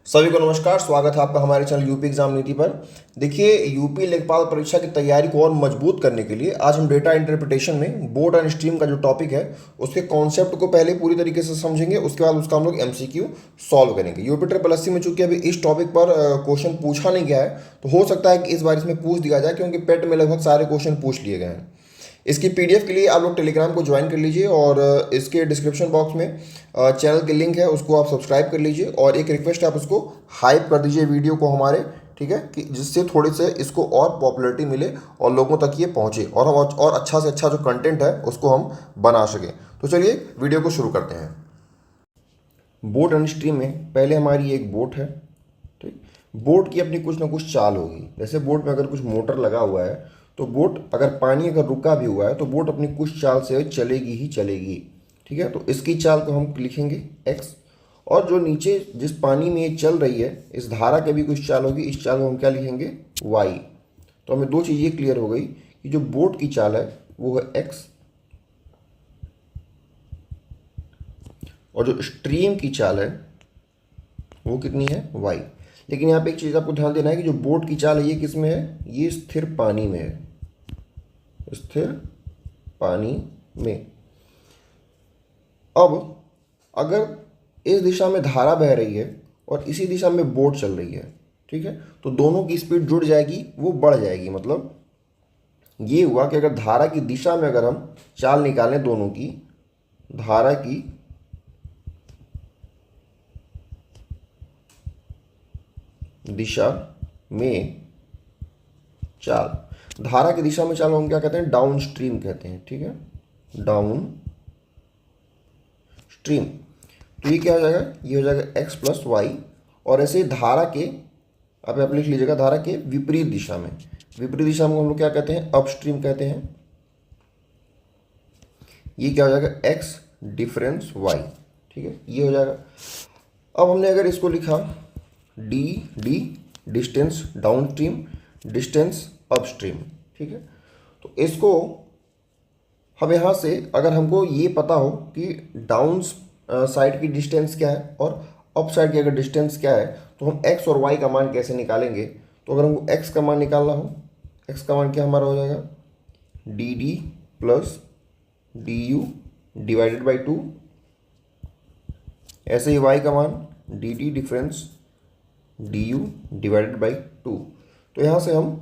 सभी को नमस्कार। स्वागत है आपका हमारे चैनल यूपी एग्जाम नीति पर। देखिए, यूपी लेखपाल परीक्षा की तैयारी को और मजबूत करने के लिए आज हम डेटा इंटरप्रिटेशन में बोर्ड एंड स्ट्रीम का जो टॉपिक है उसके कॉन्सेप्ट को पहले पूरी तरीके से समझेंगे। उसके बाद उसका हम लोग एमसीक्यू सॉल्व करेंगे। यूपी ट्रिपल एससी में चूंकि अभी इस टॉपिक पर क्वेश्चन पूछा नहीं गया है, तो हो सकता है कि इस बार इसमें पूछ दिया जाए, क्योंकि पेट में लगभग सारे क्वेश्चन पूछ लिए गए हैं। इसकी पीडीएफ के लिए आप लोग टेलीग्राम को ज्वाइन कर लीजिए और इसके डिस्क्रिप्शन बॉक्स में चैनल की लिंक है, उसको आप सब्सक्राइब कर लीजिए। और एक रिक्वेस्ट है, आप उसको हाइप कर दीजिए वीडियो को हमारे, ठीक है, कि जिससे थोड़ी से इसको और पॉपुलैरिटी मिले और लोगों तक ये पहुँचे और हम और अच्छा से अच्छा जो कंटेंट है उसको हम बना सकें। तो चलिए वीडियो को शुरू करते हैं। बोट एंड स्ट्रीम में पहले हमारी एक बोट है, ठीक। बोट की अपनी कुछ ना कुछ चाल होगी। जैसे बोट में अगर कुछ मोटर लगा हुआ है तो बोट अगर पानी अगर रुका भी हुआ है तो बोट अपनी कुछ चाल से चलेगी ही चलेगी, ठीक है। तो इसकी चाल को हम लिखेंगे x, और जो नीचे जिस पानी में ये चल रही है इस धारा की भी कुछ चाल होगी, इस चाल को हम क्या लिखेंगे y। तो हमें दो चीज़ ये क्लियर हो गई कि जो बोट की चाल है वो है x और जो स्ट्रीम की चाल है वो कितनी है y। लेकिन यहाँ पे एक चीज़ आपको ध्यान देना है कि जो बोट की चाल है ये किस में है, ये स्थिर पानी में है, स्थिर पानी में। अब अगर इस दिशा में धारा बह रही है और इसी दिशा में बोट चल रही है, ठीक है, तो दोनों की स्पीड जुड़ जाएगी, वो बढ़ जाएगी। मतलब ये हुआ कि अगर धारा की दिशा में अगर हम चाल निकालें, दोनों की धारा की दिशा में चाल, धारा की दिशा में चाल हम क्या कहते हैं, डाउन स्ट्रीम कहते हैं, ठीक है, डाउन स्ट्रीम। तो ये क्या हो जाएगा, ये हो जाएगा x प्लस वाई। और ऐसे धारा के, आप लिख लीजिएगा, धारा के विपरीत दिशा में, विपरीत दिशा में हम लोग क्या कहते हैं, अप स्ट्रीम कहते हैं। ये क्या हो जाएगा, x डिफरेंस y, ठीक है, ये हो जाएगा। अब हमने अगर इसको लिखा D distance down stream, distance up stream, ठीक है, तो इसको हम यहाँ से अगर हमको ये पता हो कि डाउन साइड की डिस्टेंस क्या है और अप साइड की अगर डिस्टेंस क्या है, तो हम x और y का मान कैसे निकालेंगे। तो अगर हमको x का मान निकालना हो, x का मान क्या हमारा हो जाएगा, D D plus D you divided by 2। ऐसे ही y का मान D D difference D you divided by 2। तो यहाँ से हम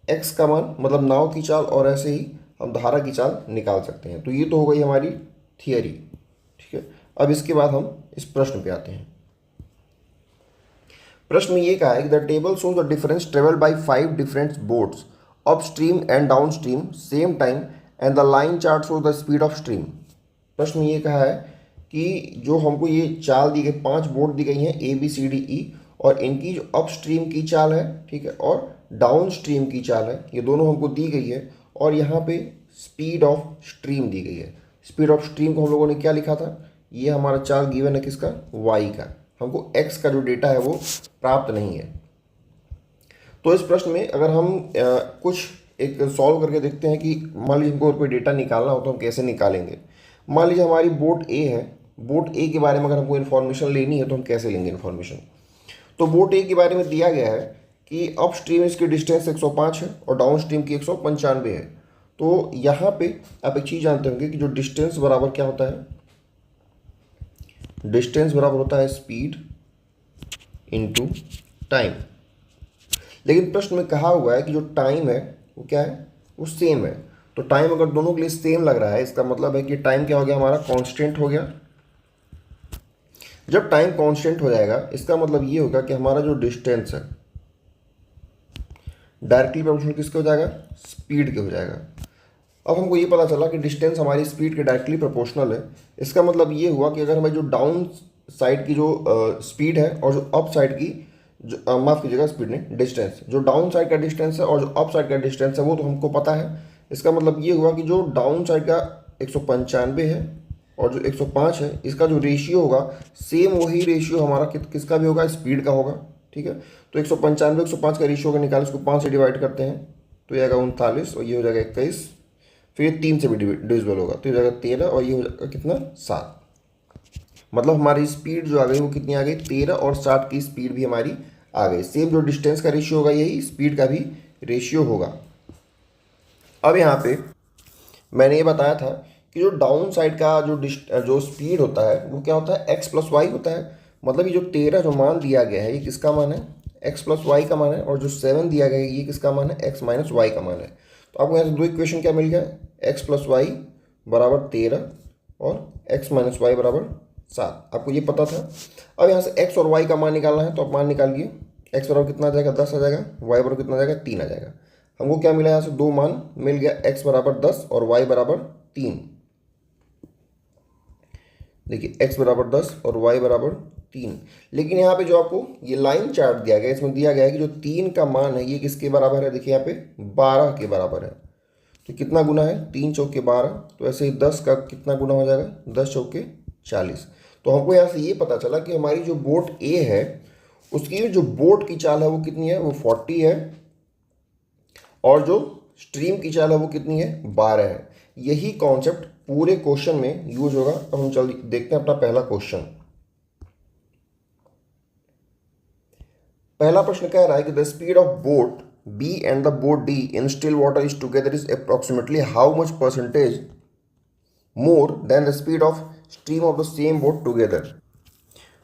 x का मान मतलब नाव की चाल और ऐसे ही हम धारा की चाल निकाल सकते हैं। तो ये तो हो गई हमारी थियरी, ठीक है। अब इसके बाद हम इस प्रश्न पे आते हैं। प्रश्न में ये कहा है कि the table shows the difference travel by 5 different boats up stream and down stream same time and the line chart shows the speed of stream. प्रश्न में ये कहा है कि जो हमको ये चाल दी गई, 5 बोट दी गई हैं ABCDE, और इनकी जो अप स्ट्रीम की चाल है, ठीक है, और डाउन स्ट्रीम की चाल है, ये दोनों हमको दी गई है। और यहाँ पे स्पीड ऑफ स्ट्रीम दी गई है। स्पीड ऑफ स्ट्रीम को हम लोगों ने क्या लिखा था, ये हमारा चाल गिवन है किसका, y का। हमको x का जो डेटा है वो प्राप्त नहीं है। तो इस प्रश्न में अगर हम कुछ एक सॉल्व करके देखते हैं कि मान लीजिए हमको कोई डेटा निकालना हो तो हम कैसे निकालेंगे। मान लीजिए हमारी बोट A है, बोट A के बारे में अगर हमको इन्फॉर्मेशन लेनी है तो हम कैसे लेंगे इन्फॉर्मेशन। तो बोट A के बारे में दिया गया है कि अप स्ट्रीम इसकी डिस्टेंस 105 है और डाउन स्ट्रीम की 195 है। तो यहाँ पे आप एक चीज़ जानते होंगे कि जो डिस्टेंस बराबर क्या होता है, डिस्टेंस बराबर होता है स्पीड इनटू टाइम। लेकिन प्रश्न में कहा हुआ है कि जो टाइम है वो क्या है, वो सेम है। तो टाइम अगर दोनों के लिए सेम लग रहा है, इसका मतलब है कि टाइम क्या हो गया, हमारा कांस्टेंट हो गया। जब टाइम कांस्टेंट हो जाएगा इसका मतलब ये होगा कि हमारा जो डिस्टेंस है डायरेक्टली प्रोपोर्शनल किसके हो जाएगा, स्पीड के हो जाएगा। अब हमको ये पता चला कि डिस्टेंस हमारी स्पीड के डायरेक्टली प्रोपोर्शनल है। इसका मतलब ये हुआ कि अगर हमें जो डाउन साइड की जो स्पीड है और जो अप साइड की जो माफ़ कीजिएगा, स्पीड नहीं, डिस्टेंस, जो डाउन साइड का डिस्टेंस है और जो अप साइड का डिस्टेंस है वो तो हमको पता है। इसका मतलब ये हुआ कि जो डाउन साइड का 195 है और जो 105 है, इसका जो रेशियो होगा सेम वही रेशियो हमारा किसका भी होगा, स्पीड का होगा, ठीक है। तो 195 105 का रेशियो का निकाल, इसको 5 से डिवाइड करते हैं तो ये आएगा 39 और ये हो जाएगा 21। फिर ये 3 से भी डिविजिबल होगा तो ये हो जाएगा 13 और ये हो जाएगा कितना, 7। मतलब हमारी स्पीड जो आ गई वो कितनी आ गई, 13 और 60 की स्पीड भी हमारी आ गई। सेम जो डिस्टेंस का रेशियो होगा यही स्पीड का भी रेशियो होगा। अब यहाँ पे मैंने ये बताया था कि जो डाउन साइड का जो स्पीड होता है वो क्या होता है, एक्स प्लस वाई होता है। मतलब ये जो 13 जो मान दिया गया है ये किसका मान है, एक्स प्लस वाई का मान है, और जो 7 दिया गया है ये किसका मान है, एक्स माइनस वाई का मान है। तो आपको यहाँ से दो इक्वेशन क्या मिल गया, एक्स प्लस वाई बराबर 13 और एक्स माइनस वाई बराबर 7, आपको ये पता था। अब यहाँ से एक्स और वाई का मान निकालना है, तो आप मान निकालिए। एक्स बराबर कितना आ जाएगा, 10 आ जाएगा, वाई बराबर कितना आ जाएगा, 3 आ जाएगा। हमको क्या मिला, यहाँ से दो मान मिल गया, एक्स बराबर 10 और वाई बराबर 3। देखिए एक्स बराबर 10 और वाई बराबर 3। लेकिन यहाँ पे जो आपको ये लाइन चार्ट दिया गया है इसमें दिया गया है कि जो 3 का मान है ये किसके बराबर है, देखिए यहाँ पे 12 के बराबर है। तो कितना गुना है, 3 चौके 12, तो ऐसे ही 10 का कितना गुना हो जाएगा, 10 चौके 40। तो हमको यहाँ से ये पता चला कि हमारी जो बोट ए है उसकी जो बोट की चाल है वो कितनी है, वो 40 है, और जो स्ट्रीम की चाल है वो कितनी है, 12 है। यही कॉन्सेप्ट पूरे क्वेश्चन में यूज होगा। अब हम चल देखते हैं अपना पहला क्वेश्चन। पहला प्रश्न कह रहा है कि the speed of boat B and the boat D in still water is together is approximately how much percentage more than the speed of stream of the same boat together.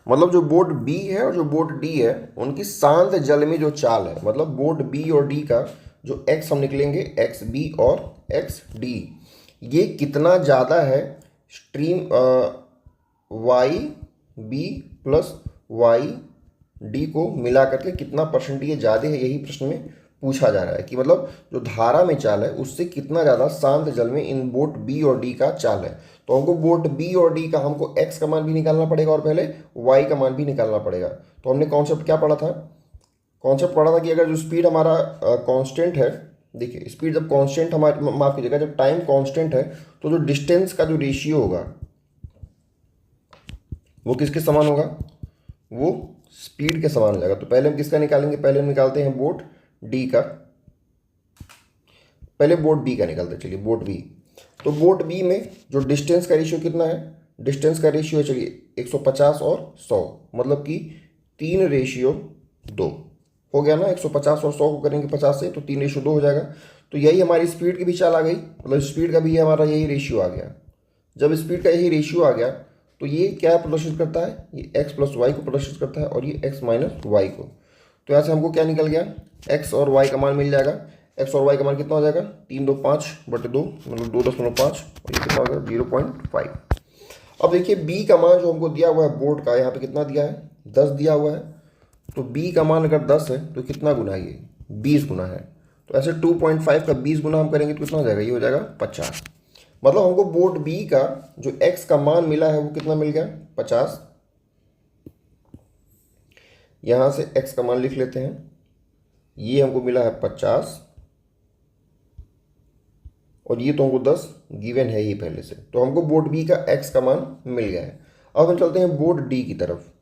मतलब जो boat B है और जो boat D है उनकी शांत जल में जो चाल है, मतलब बोट बी और डी का जो एक्स हम निकलेंगे, एक्स बी और एक्स डी, ये कितना ज़्यादा है stream Y B plus Y D को मिला करके कितना परसेंट ये ज़्यादा है, यही प्रश्न में पूछा जा रहा है कि मतलब जो धारा में चाल है उससे कितना ज़्यादा शांत जल में इन बोट बी और डी का चाल है। तो हमको बोट बी और डी का हमको एक्स का मान भी निकालना पड़ेगा और पहले वाई का मान भी निकालना पड़ेगा। तो हमने कॉन्सेप्ट क्या पढ़ा था, कॉन्सेप्ट पढ़ा था कि अगर जो स्पीड हमारा कांस्टेंट है, देखिए स्पीड जब कांस्टेंट हमारी, माफ कीजिएगा, जब टाइम कांस्टेंट है तो जो डिस्टेंस का जो रेशियो होगा वो किसके समान होगा, वो स्पीड के समान हो जाएगा। तो पहले हम किसका निकालेंगे, पहले हम निकालते हैं बोट डी का, पहले बोट बी का निकालते हैं, चलिए बोट बी। तो बोट बी में जो डिस्टेंस का रेशियो कितना है, डिस्टेंस का रेशियो है चलिए 150 और 100, मतलब कि 3:2 हो गया ना। 150 और 100 को करेंगे 50 से तो 3:2 हो जाएगा। तो यही हमारी स्पीड की भी चाल आ गई, मतलब स्पीड का भी हमारा यही रेशियो आ गया। जब स्पीड का यही रेशियो आ गया तो ये क्या प्रदर्शित करता है, ये एक्स प्लस वाई को प्रदर्शित करता है और ये एक्स माइनस वाई को। तो यहाँ से हमको क्या निकल गया, एक्स और वाई का मान मिल जाएगा। एक्स और वाई का मान कितना हो जाएगा, 3/2 मतलब 2.5, और ये कितना होगा 0.5। अब देखिए बी का मान जो हमको दिया हुआ है बोर्ड का, यहाँ पे कितना दिया है, 10 दिया हुआ है। तो बी का मान अगर 10 है तो कितना गुना है, ये 20 गुना है। तो ऐसे 2.5 का 20 गुना हम करेंगे तो कितना हो जाएगा, ये हो जाएगा 50। मतलब हमको बोर्ड बी का जो एक्स का मान मिला है वो कितना मिल गया, 50। यहाँ से एक्स का मान लिख लेते हैं, ये हमको मिला है 50, और ये तो हमको 10 गिवन है ही पहले से। तो हमको बोर्ड बी का एक्स का मान मिल गया है। अब हम चलते हैं बोर्ड डी की तरफ।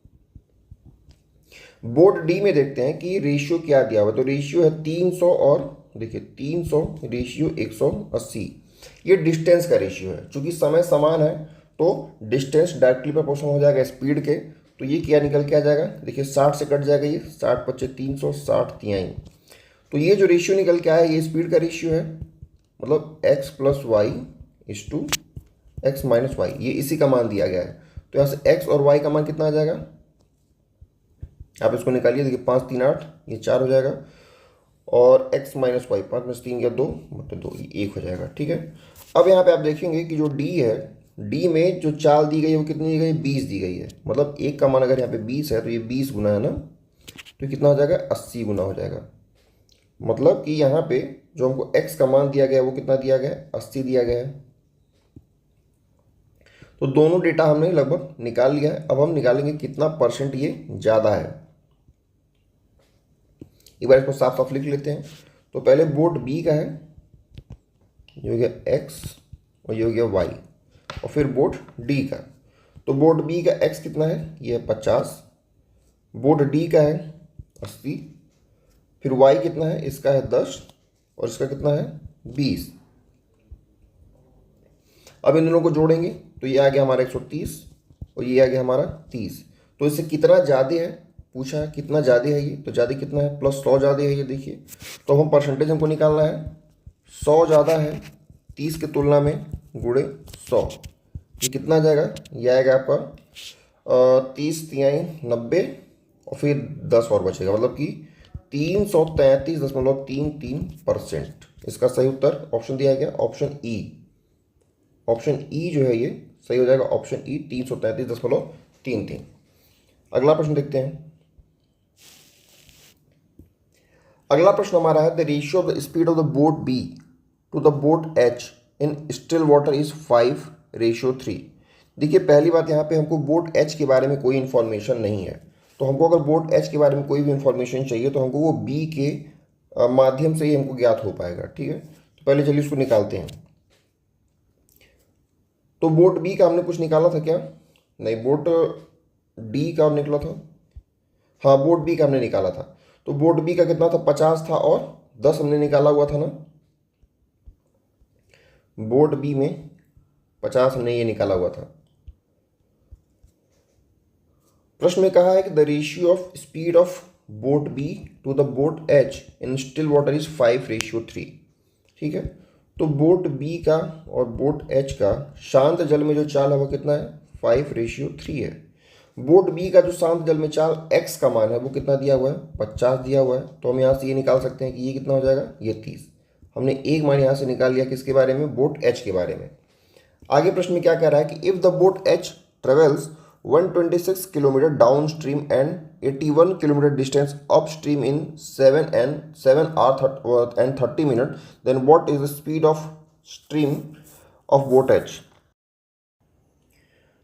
बोर्ड डी में देखते हैं कि रेशियो क्या दिया हुआ है। तो रेशियो है 300 और देखिए 300 रेशियो 180, ये डिस्टेंस का रेशियो है। चूंकि समय समान है तो डिस्टेंस डायरेक्टली प्रोपोर्शनल हो जाएगा स्पीड के। तो ये क्या निकल के आ जाएगा, देखिए 60 से कट जाएगा, ये 60 × 300 60 तिहाई। तो ये जो रेशियो निकल के आया ये स्पीड का रेशियो है, मतलब x plus Y is to X minus Y, ये इसी का मान दिया गया है। तो यहाँ से x और y का मान कितना आ जाएगा, आप इसको निकालिए, देखिए 5 3 8, ये 4 हो जाएगा, और x माइनस वाई 5 में 3 या 2 मतलब 2, ये 1 हो जाएगा। ठीक है। अब यहाँ पे आप देखेंगे कि जो d है, d में जो चाल दी गई है वो कितनी दी गई है, 20 दी गई है। मतलब एक का मान अगर यहाँ पे 20 है तो ये 20 गुना है ना, तो कितना हो जाएगा, 80 गुना हो जाएगा। मतलब कि यहाँ पे जो हमको x का मान दिया गया है वो कितना दिया गया है, 80 दिया गया है। तो दोनों डेटा हमने लगभग निकाल लिया है। अब हम निकालेंगे कितना परसेंट ये ज़्यादा है। एक बार इसको साफ साफ लिख लेते हैं। तो पहले बोट बी का है, ये हो गया x और ये हो गया y, और फिर बोट डी का। तो बोट बी का x कितना है, ये है 50, बोट डी का है 80, फिर y कितना है, इसका है 10 और इसका कितना है 20। अब इन दोनों को जोड़ेंगे तो ये आ गया हमारा 130, और ये आ गया हमारा 30। तो इससे कितना ज़्यादा है पूछा है, कितना ज़्यादा है ये, तो ज़्यादा कितना है +100 ज़्यादा है ये देखिए। तो हम परसेंटेज हमको निकालना है, 100 ज़्यादा है 30 के तुलना में गुणे 100। ये कितना आ जाएगा, ये आएगा आपका 30 तिहाई 90 और फिर 10 और बचेगा, मतलब कि 333.33%। इसका सही उत्तर ऑप्शन दिया गया ऑप्शन ई। ऑप्शन ई जो है ये सही हो जाएगा, ऑप्शन ई 333.33। अगला प्रश्न देखते हैं। अगला प्रश्न हमारा है the ratio of the speed of the boat B to the boat H in still water is 5:3। देखिए पहली बात, यहाँ पे हमको बोट एच के बारे में कोई इन्फॉर्मेशन नहीं है। तो हमको अगर बोट एच के बारे में कोई भी इन्फॉर्मेशन चाहिए तो हमको वो बी के माध्यम से ही हमको ज्ञात हो पाएगा, ठीक है। तो पहले चलिए इसको निकालते हैं। तो बोट बी का हमने कुछ निकाला था क्या, नहीं, बोट डी का निकला था, हाँ बोट बी का हमने निकाला था। तो बोट बी का कितना था, 50 था और 10 हमने निकाला हुआ था ना। बोट बी में 50 हमने ये निकाला हुआ था। प्रश्न में कहा है कि the ratio of speed of boat B to the boat H in still water is 5:3, ठीक है। तो बोट बी का और बोट एच का शांत जल में जो चाल है वो कितना है, 5:3 है। बोट बी का जो शांत जल में चाल x का मान है वो कितना दिया हुआ है, 50 दिया हुआ है। तो हम यहाँ से ये निकाल सकते हैं कि ये कितना हो जाएगा, ये 30। हमने एक मान यहाँ से निकाल लिया किसके बारे में, बोट एच के बारे में। आगे प्रश्न में क्या कह रहा है कि if the boat H travels 126 kilometre down stream and 81 kilometre distance up stream in 7 hours and 30 minutes, then what is the speed of stream of boat H.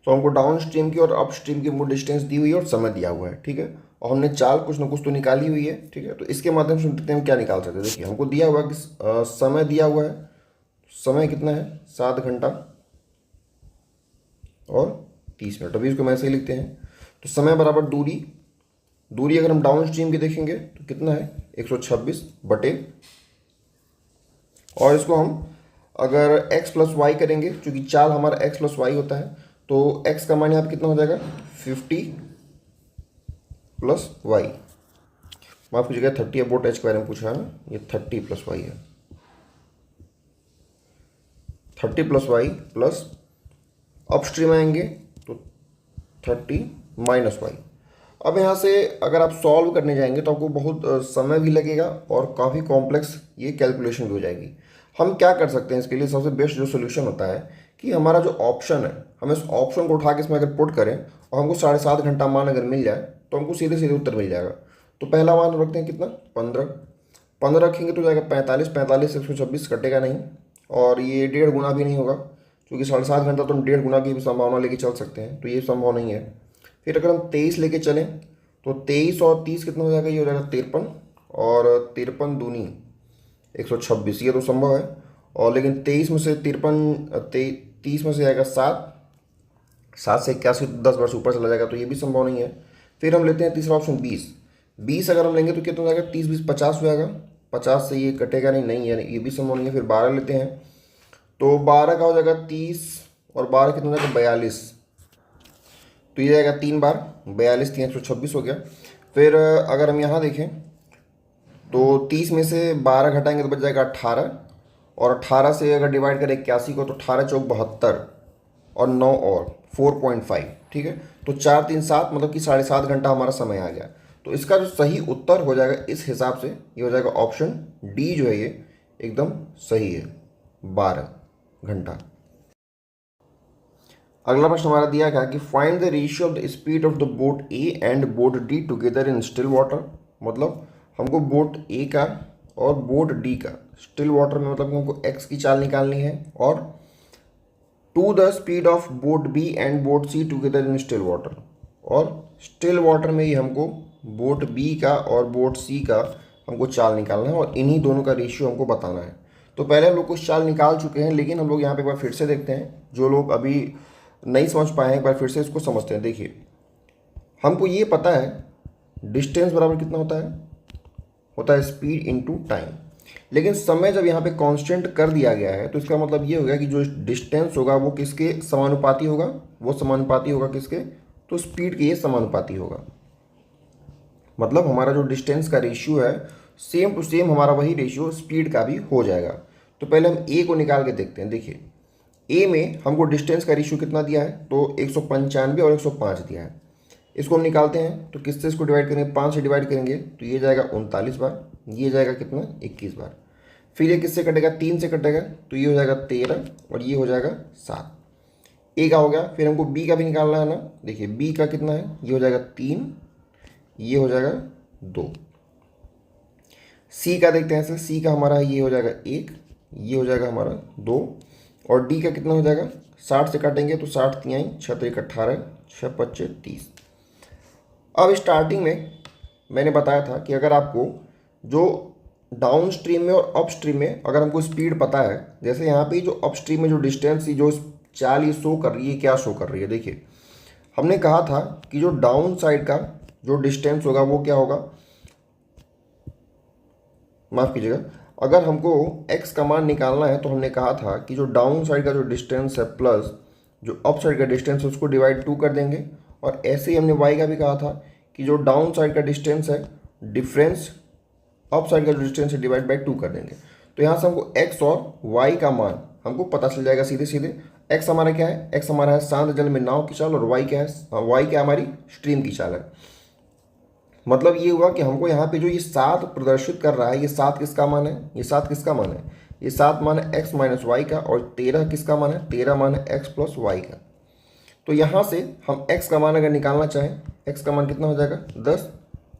तो हमको डाउन स्ट्रीम की और अप स्ट्रीम की distance दी हुई है और समय दिया हुआ है, ठीक है। और हमने चाल कुछ ना कुछ तो निकाली हुई है, ठीक है। तो इसके माध्यम से देखते हैं हम क्या निकाल सकते हैं। देखिए हमको दिया हुआ है कि समय दिया हुआ है, समय कितना है 7 घंटा और 30 मिनट। अभी इसको मैं ऐसे ही लिखते हैं। तो समय बराबर दूरी, दूरी अगर हम डाउन स्ट्रीम की देखेंगे तो कितना है 126 बटे, और इसको हम अगर x + y करेंगे, चूँकि चाल हमारा x + y होता है, तो x का मान यहाँ पे कितना हो जाएगा 50 + y, माफ कीजिएगा 30 है, बोट एच के बारे में पूछा है ना, ये 30 + y है, 30 + y प्लस अपस्ट्रीम आएंगे तो 30 - y। अब यहाँ से अगर आप सॉल्व करने जाएंगे तो आपको बहुत समय भी लगेगा और काफ़ी कॉम्प्लेक्स ये कैलकुलेशन भी हो जाएगी। हम क्या कर सकते हैं इसके लिए, सबसे बेस्ट जो सोल्यूशन होता है कि हमारा जो ऑप्शन है, हम इस ऑप्शन को उठा के इसमें अगर पुट करें और हमको 7.5 घंटा मान अगर मिल जाए तो हमको सीधे सीधे उत्तर मिल जाएगा। तो पहला मान रखते हैं कितना, 15 रखेंगे तो जाएगा 45 से 126 कटेगा नहीं, और ये 1.5 गुना भी नहीं होगा, क्योंकि 7.5 घंटा तो हम 1.5 गुना की भी संभावना लेके चल सकते हैं, तो ये संभव नहीं है। फिर अगर हम 23 लेके चलें तो 23 और 30 कितना हो जाएगा, ये हो जाएगा 53, और 53 दूनी 126, ये तो संभव है। और लेकिन 23 में से 30 में से आएगा 7 से 81 10 वर्ष ऊपर चला जाएगा, तो ये भी संभव नहीं है। फिर हम लेते हैं तीसरा ऑप्शन 20 अगर हम लेंगे तो कितना हो जाएगा, 30 20 50 हो जाएगा, 50 से ये कटेगा नहीं है, ये भी संभव नहीं है। फिर 12 लेते हैं तो 12 का हो जाएगा 30 और 12 कितना हो जाएगा 42, तो ये जाएगा 3 बार 42, 3 126 हो गया। फिर अगर हम यहाँ देखें तो 30 में से 12 घटाएंगे तो बच जाएगा 18, और 18 से अगर डिवाइड करें 81 को तो 18 चौक 72 और 9 और 4.5, ठीक है। तो 4 3 7 मतलब कि 7.5 घंटा हमारा समय आ गया। तो इसका जो सही उत्तर हो जाएगा इस हिसाब से ये हो जाएगा ऑप्शन डी, जो है ये एकदम सही है, 12 घंटा। अगला प्रश्न हमारा दिया गया कि find the ratio of the speed of the boat A and boat D together in still water. मतलब हमको बोट ए का और बोट डी का स्टिल वाटर में, मतलब हमको x की चाल निकालनी है, और to the speed of boat B and boat C together in still water, और स्टिल वाटर में ही हमको बोट बी का और बोट सी का हमको चाल निकालना है, और इन्हीं दोनों का रेशियो हमको बताना है। तो पहले हम लोग कुछ चाल निकाल चुके हैं, लेकिन हम लोग यहाँ पे एक बार फिर से देखते हैं, जो लोग अभी नहीं समझ पाए हैं एक बार फिर से इसको समझते हैं। देखिए हमको ये पता है डिस्टेंस बराबर कितना होता है स्पीड इनटू टाइम, लेकिन समय जब यहाँ पे कांस्टेंट कर दिया गया है तो इसका मतलब ये हो गया कि जो डिस्टेंस होगा वो किसके समानुपाती होगा, वो समानुपाती होगा किसके, तो स्पीड के ये समानुपाती होगा। मतलब हमारा जो डिस्टेंस का रेशियो है सेम टू सेम हमारा वही रेशियो स्पीड का भी हो जाएगा। तो पहले हम ए को निकाल के देखते हैं। देखिए ए में हमको डिस्टेंस का रेशियो कितना दिया है, तो 195 और 105 दिया है। इसको हम निकालते हैं तो किससे इसको डिवाइड करेंगे, 5 से डिवाइड करेंगे तो ये जाएगा 39 बार, ये जाएगा कितना 21 बार। फिर ये किससे कटेगा, 3 से कटेगा तो ये हो जाएगा 13 और ये हो जाएगा 7। ए का हो गया। फिर हमको बी का भी निकालना है ना। देखिए बी का कितना है, ये हो जाएगा 3, ये हो जाएगा 2। सी का देखते हैं, ऐसे सी का हमारा है ये हो जाएगा 1, ये हो जाएगा हमारा 2 और डी का कितना हो जाएगा, 60 से काटेंगे तो 60 तिहाई 6 3 18 6 25 30। अब स्टार्टिंग में मैंने बताया था कि अगर आपको जो डाउन स्ट्रीम में और अप स्ट्रीम में अगर हमको स्पीड पता है, जैसे यहाँ पे जो अप स्ट्रीम में जो डिस्टेंस जो चाल ये शो कर रही है, क्या शो कर रही है, देखिए हमने कहा था कि जो डाउन साइड का जो डिस्टेंस होगा वो क्या होगा, माफ़ कीजिएगा, अगर हमको x का मान निकालना है तो हमने कहा था कि जो डाउन साइड का जो डिस्टेंस है प्लस जो अप साइड का डिस्टेंस है उसको डिवाइड 2 कर देंगे। और ऐसे ही हमने y का भी कहा था कि जो डाउन साइड का डिस्टेंस है डिफरेंस अप साइड का जो डिस्टेंस है डिवाइड बाई 2 कर देंगे। तो यहाँ से हमको x और y का मान हमको पता चल जाएगा सीधे सीधे। x हमारा क्या है, x हमारा है शांत जल में नाव की चाल और y क्या है, y क्या हमारी स्ट्रीम की चाल है। मतलब ये हुआ कि हमको यहाँ पे जो ये 7 प्रदर्शित कर रहा है, ये 7 किसका मान है, ये 7 किसका मान है, ये 7 मान है x माइनस वाई का और 13 किसका मान है, 13 मान है x प्लस वाई का। तो यहाँ से हम x का मान अगर निकालना चाहें, x का मान कितना हो जाएगा 10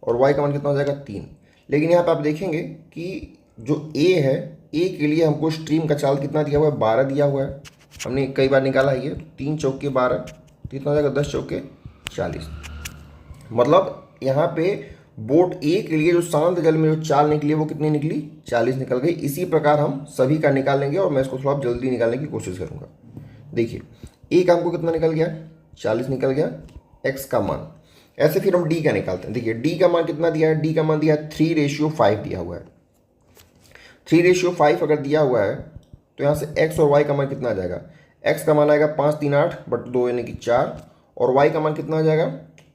और y का मान कितना हो जाएगा 3। लेकिन यहाँ पे आप देखेंगे कि जो a है, a के लिए हमको स्ट्रीम का चाल कितना दिया हुआ है, 12 दिया हुआ है। हमने कई बार निकाला है ये, 3 चौके 12 तो कितना हो जाएगा 10 चौके 40। मतलब यहाँ पे बोट ए के लिए जो शांत जल में जो चाल निकली वो कितनी निकली, 40 निकल गई। इसी प्रकार हम सभी का निकाल लेंगे और मैं इसको थोड़ा जल्दी निकालने की कोशिश करूँगा। देखिए ए का हमको कितना निकल गया, 40 निकल गया एक्स का मान। ऐसे फिर हम डी का निकालते हैं। देखिए डी का मान कितना दिया है, डी का मान दिया है 3:5 दिया हुआ है। 3:5 अगर दिया हुआ है तो यहाँ से एक्स और वाई का मान कितना आ जाएगा, एक्स का मान आएगा 5 3 8 बट 2 यानी कि 4 और वाई का मान कितना आ जाएगा,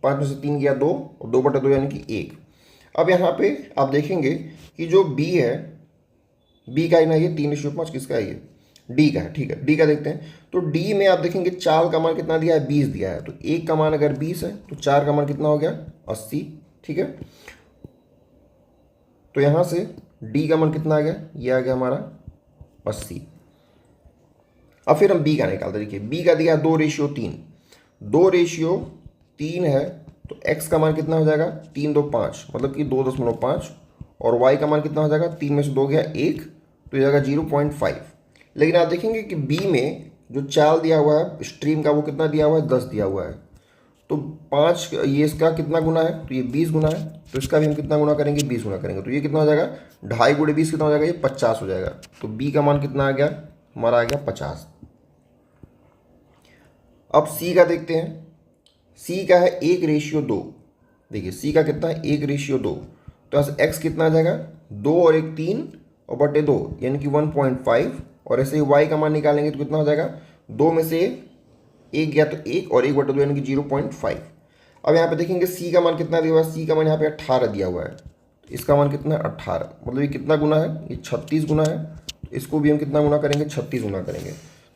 5 में से 3 गया 2 और 2 बटे 2 यानी कि 1। अब यहाँ पे आप देखेंगे कि जो बी है, बी का है ना, ये 3:5 किसका है, ये डी का है। ठीक है, डी का देखते हैं। तो डी में आप देखेंगे चाल का मान कितना दिया है, 20 दिया है। तो एक का मान अगर 20 है तो 4 का मान कितना हो गया 80। ठीक है, तो यहाँ से डी का मान कितना आ गया, ये आ गया हमारा 80। अब फिर हम बी का निकालते हैं। देखिए बी का दिया 2:3, 2:3 है तो x का मान कितना हो जाएगा, 3 2 5 मतलब कि 2.5 और y का मान कितना हो जाएगा, 3 में से 2 गया 1 तो ये जाएगा 0.5। लेकिन आप देखेंगे कि b में जो चाल दिया हुआ है स्ट्रीम का वो कितना दिया हुआ है, 10 दिया हुआ है। तो 5 ये इसका कितना गुना है, तो ये 20 गुना है। तो इसका भी हम कितना गुना करेंगे, 20 गुना करेंगे। तो ये कितना हो जाएगा, 2.5 × 20 कितना हो जाएगा, ये 50 हो जाएगा। तो b का मान कितना आ गया, हमारा आ गया 50। अब c का देखते हैं। c का है 1:2। देखिए c का कितना है, 1:2। तो यहाँ से x कितना आ जाएगा, 2 और 1 3 और बटे 2 यानी कि 1.5। और ऐसे ही y का मान निकालेंगे तो कितना हो जाएगा, 2 में से 1 गया तो 1 और 1 बटे 2 यानी कि 0.5। अब यहाँ पे देखेंगे c का मान कितना दिया हुआ है, c का मान यहाँ पे 18 दिया हुआ है। तो इसका मान कितना है 18, मतलब ये कितना गुना है, ये 36 गुना है। तो इसको भी हम कितना गुना करेंगे, 36 गुना करेंगे।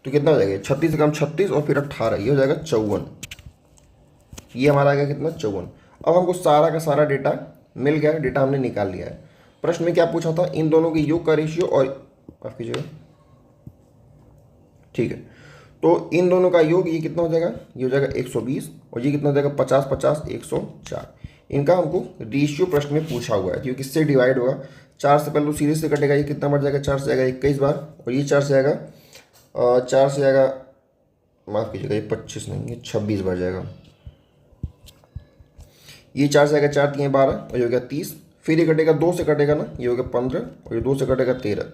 तो कितना हो जाएगा, 36 से कम 36 और फिर 18, ये हो जाएगा 54। ये हमारा आ गया कितना 54। अब हमको सारा का सारा डेटा मिल गया, डेटा हमने निकाल लिया है। प्रश्न में क्या पूछा था, इन दोनों के योग का रेशियो और माफ कीजिएगा, ठीक है, तो इन दोनों का योग ये कितना हो जाएगा, ये हो जाएगा 120 और ये कितना हो जाएगा 50 50 104। इनका हमको रेशियो प्रश्न में पूछा हुआ है। तो ये किससे डिवाइड होगा, 4 से पहले तो सीधे से कटेगा, ये कितना बढ़ जाएगा, 4 से जाएगा 21 बार और ये 4 से जाएगा 4 से जाएगा, माफ़ कीजिएगा ये 25 नहीं, ये 26 बार जाएगा। ये 4 से आएगा 4 3 12 और ये हो गया 30। फिर ये कटेगा 2 से कटेगा ना, ये हो गया 15 और ये 2 से कटेगा 13।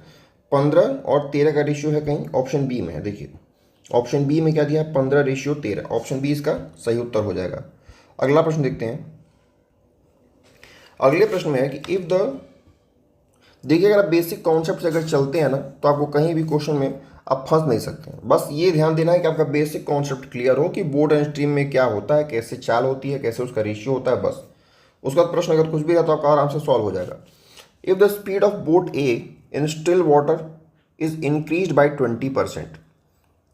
15 और 13 का रेशियो है कहीं ऑप्शन बी में है। देखिए ऑप्शन बी में क्या दिया है, 15:13। ऑप्शन बी इसका सही उत्तर हो जाएगा। अगला प्रश्न देखते हैं। अगले प्रश्न में है कि इफ द देखिए अगर आप बेसिक कॉन्सेप्ट से अगर चलते हैं ना तो आपको कहीं भी क्वेश्चन में आप फंस नहीं सकते हैं। बस ये ध्यान देना है कि आपका बेसिक कॉन्सेप्ट क्लियर हो कि बोट एंड स्ट्रीम में क्या होता है, कैसे चाल होती है, कैसे उसका रेशियो होता है, बस उसका प्रश्न अगर कुछ भी है तो आपका आराम से सॉल्व हो जाएगा। If the speed of boat A in still water is increase by 20%।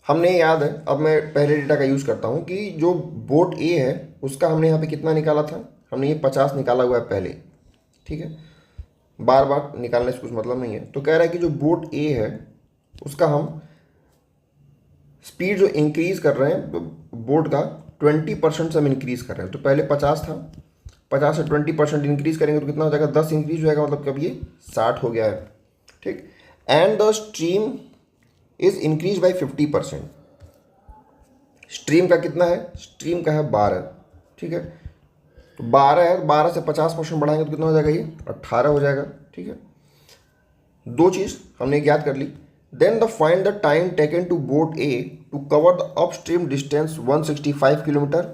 हमने याद है, अब मैं पहले डेटा का यूज़ करता हूँ कि जो बोट ए है उसका हमने यहाँ पे कितना निकाला था, हमने ये 50 निकाला हुआ है पहले, ठीक है, बार बार निकालने से कुछ मतलब नहीं है। तो कह रहा है कि जो बोट ए है उसका हम स्पीड जो इंक्रीज कर रहे हैं बोट का 20% से हम इंक्रीज कर रहे हैं। तो पहले 50 था, 50 से 20% इंक्रीज करेंगे तो कितना हो जाएगा, 10 इंक्रीज हो जाएगा, मतलब कब ये 60 हो गया है, ठीक। And the stream is increase by 50%। Stream का कितना है, स्ट्रीम का है 12, ठीक है। तो 12 है, 12 से 50% बढ़ाएंगे तो कितना हो जाएगा, ये 18 हो जाएगा, ठीक है। दो चीज़ हमने याद कर ली। Then the find the time taken to boat a to cover the upstream distance 165 kilometre.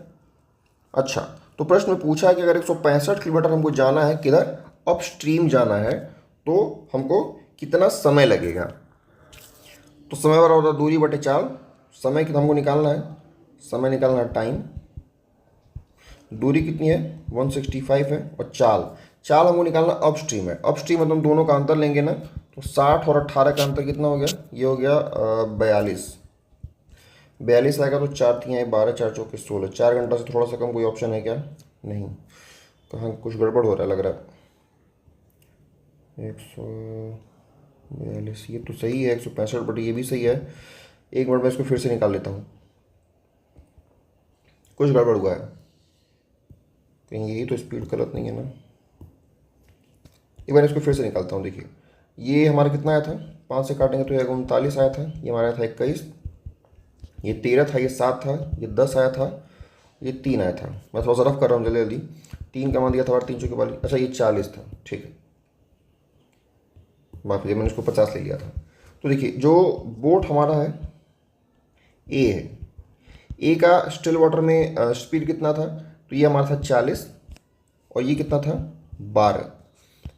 अच्छा, तो प्रश्न में पूछा है कि अगर 165 किलोमीटर हमको जाना है, किधर, अपस्ट्रीम जाना है, तो हमको कितना समय लगेगा। तो समय बराबर होता है दूरी बटे चाल। समय कितना हमको निकालना है, समय निकालना है टाइम, दूरी कितनी है 165 है, और चाल, चाल हमको निकालना अपस्ट्रीम है। अपस्ट्रीम मतलब दोनों का अंतर लेंगे ना, तो 60 और 18 का अंतर कितना हो गया, ये हो गया 42 आएगा। तो 4 3 12, 4 चौके 16, 4 घंटा से थोड़ा सा कम कोई ऑप्शन है क्या, नहीं, कहाँ कुछ गड़बड़ हो रहा है लग रहा है। 142 ये तो सही है, 165 बटे ये भी सही है। एक मिनट में इसको फिर से निकाल लेता हूँ, कुछ गड़बड़ हुआ है कहीं, यही तो स्पीड गलत नहीं है ना। एक बार इसको फिर से निकालता हूँ। देखिए ये हमारा कितना आया था, 5 से काटेंगे तो ये 39 आया था, ये हमारा आया था 21, ये 13 था, ये 7 था, ये 10 आया था, ये 3 आया था। मैं थोड़ा सा रफ कर रहा हूँ जल्दी जल्दी। 3 का मान दिया था और 3 चौके वाली, अच्छा ये 40 था, ठीक है, माफ कीजिए मैंने इसको 50 ले लिया था। तो देखिए जो बोट हमारा है ए है, ए का स्टिल वाटर में स्पीड कितना था, तो ये हमारा था 40 और ये कितना था 12।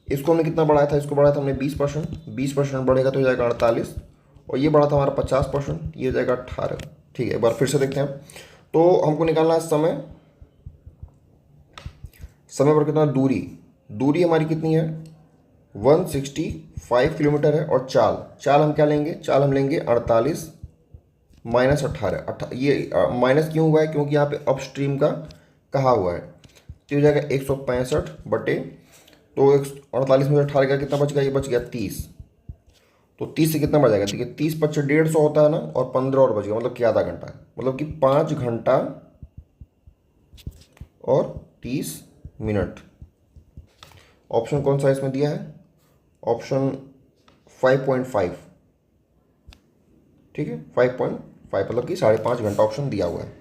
इसको हमने कितना बढ़ाया था, इसको बढ़ाया था हमने 20%, 20% बढ़ेगा तो हो जाएगा 48, और ये बढ़ा था हमारा 50%, ये हो जाएगा 18, ठीक है। एक बार फिर से देखते हैं। तो हमको निकालना है समय, समय पर कितना, दूरी, दूरी हमारी कितनी है 165 किलोमीटर है, और चाल, चाल हम क्या लेंगे, चाल हम लेंगे 48 माइनस 18। ये माइनस क्यों हुआ है, क्योंकि यहाँ पे अपस्ट्रीम का कहा हुआ है। तो हो जाएगा 165 बटे, तो 48 में 18 का कितना बच गया, ये बच गया 30। तो 30 से कितना बच जाएगा, देखिए 30 पच्चीस 150 होता है ना, और 15 और बच गया, मतलब कि आधा घंटा, मतलब कि 5 घंटा और 30 मिनट। ऑप्शन कौन सा इसमें दिया है, ऑप्शन 5.5, ठीक है, 5.5 मतलब कि 5.5 घंटा ऑप्शन दिया हुआ है।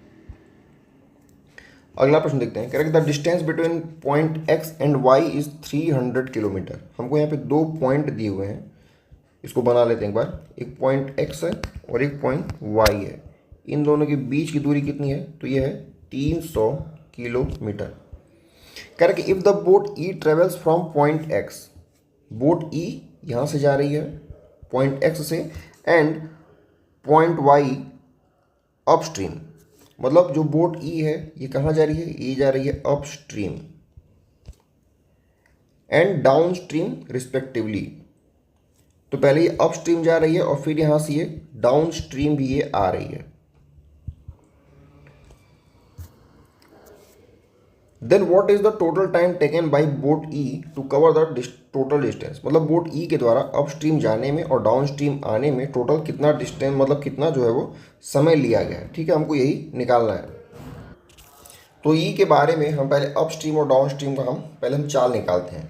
अगला प्रश्न देखते हैं। Correct the distance between point X and Y is 300 kilometre. हमको यहाँ पे 2 पॉइंट दिए हुए हैं, इसको बना लेते हैं एक बार। एक पॉइंट एक्स है और एक पॉइंट वाई है, इन दोनों के बीच की दूरी कितनी है, तो ये है 300 kilometre. Correct, if the boat E travels from point x, boat E यहाँ से जा रही है पॉइंट एक्स से, एंड पॉइंट वाई अपस्ट्रीम, मतलब जो बोट ई है ये कहाँ जा रही है, ये जा रही है अपस्ट्रीम एंड डाउनस्ट्रीम रिस्पेक्टिवली। तो पहले ये अपस्ट्रीम जा रही है और फिर यहां से ये डाउनस्ट्रीम भी ये आ रही है। Then what is the total time taken by boat E to cover the total distance, मतलब बोट ई के द्वारा अपस्ट्रीम जाने में और डाउनस्ट्रीम आने में टोटल कितना डिस्टेंस, मतलब कितना जो है वो समय लिया गया है, ठीक है, हमको यही निकालना है। तो ई के बारे में हम पहले अपस्ट्रीम और डाउनस्ट्रीम का पहले हम चाल निकालते हैं।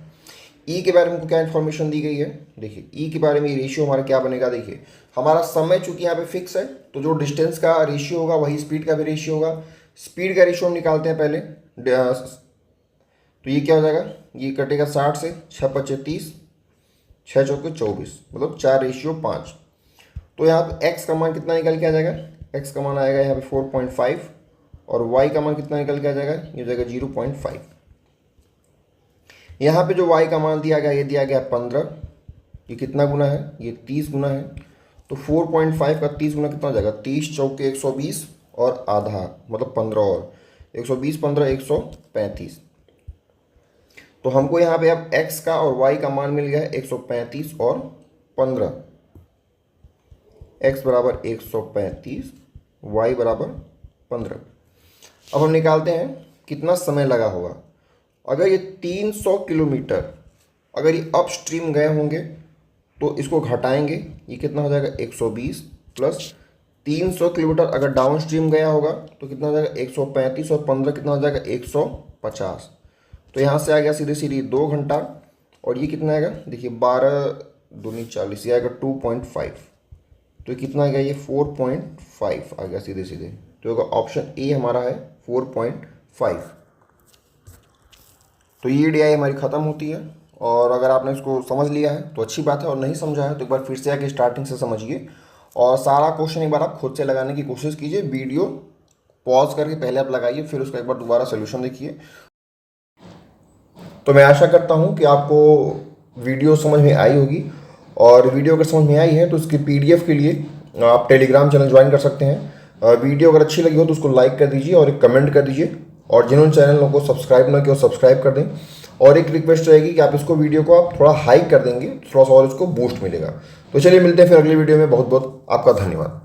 ई के बारे में हमको क्या इन्फॉर्मेशन दी गई है, देखिए ई के बारे में रेशियो हमारा क्या बनेगा। देखिए हमारा समय चूंकि यहाँ पे फिक्स है, तो जो डिस्टेंस का रेशियो होगा वही स्पीड का भी रेशियो होगा। स्पीड का रेशियो हम निकालते हैं पहले, तो ये क्या हो जाएगा, ये कटेगा 60 से, 6 पच्चे 30, 6 चौके 24, मतलब 4:5। तो यहाँ पे एक्स का मान कितना निकल के आ जाएगा, एक्स का मान आएगा यहाँ पे 4.5, और वाई का मान कितना निकल के आ जाएगा, ये हो जाएगा 0.5। यहाँ पे जो y का मान दिया गया, ये दिया गया 15, ये कितना गुना है, ये 30 गुना है। तो 4.5 का 30 गुना कितना हो जाएगा, 30 चौके 120 और आधा मतलब 15 और 120 15 135। तो हमको यहाँ पे अब x का और y का मान मिल गया है 135 और 15। x बराबर 135, y बराबर 15। अब हम निकालते हैं कितना समय लगा होगा। अगर ये 300 किलोमीटर अगर ये अप स्ट्रीम गए होंगे तो इसको घटाएंगे, ये कितना हो जाएगा 120 प्लस 300 किलोमीटर अगर डाउन स्ट्रीम गया होगा तो कितना हो जाएगा 135 और 15 कितना हो जाएगा 150। तो यहाँ से आ गया सीधे सीधे 2 घंटा। और ये कितना आएगा, देखिए 12 दूनी 40, ये आएगा 2.5। तो ये कितना आ गया, ये 4.5 आ गया सीधे सीधे। तो ऑप्शन ए हमारा है 4.5। तो ये DI हमारी ख़त्म होती है। और अगर आपने इसको समझ लिया है तो अच्छी बात है, और नहीं समझा है तो एक बार फिर से आके स्टार्टिंग से समझिए और सारा क्वेश्चन एक बार आप खुद से लगाने की कोशिश कीजिए। वीडियो पॉज करके पहले आप लगाइए, फिर उसका एक बार दोबारा सोल्यूशन देखिए। तो मैं आशा करता हूँ कि आपको वीडियो समझ में आई होगी, और वीडियो अगर समझ में आई है तो उसकी PDF के लिए आप टेलीग्राम चैनल ज्वाइन कर सकते हैं। वीडियो अगर अच्छी लगी हो तो उसको लाइक कर दीजिए और एक कमेंट कर दीजिए, और जिन्होंने चैनल को सब्सक्राइब ना किया वो सब्सक्राइब कर दें। और एक रिक्वेस्ट रहेगी कि आप इसको वीडियो को आप थोड़ा हाइक कर देंगे, थोड़ा सा और इसको बूस्ट मिलेगा। तो चलिए मिलते हैं फिर अगली वीडियो में। बहुत बहुत आपका धन्यवाद।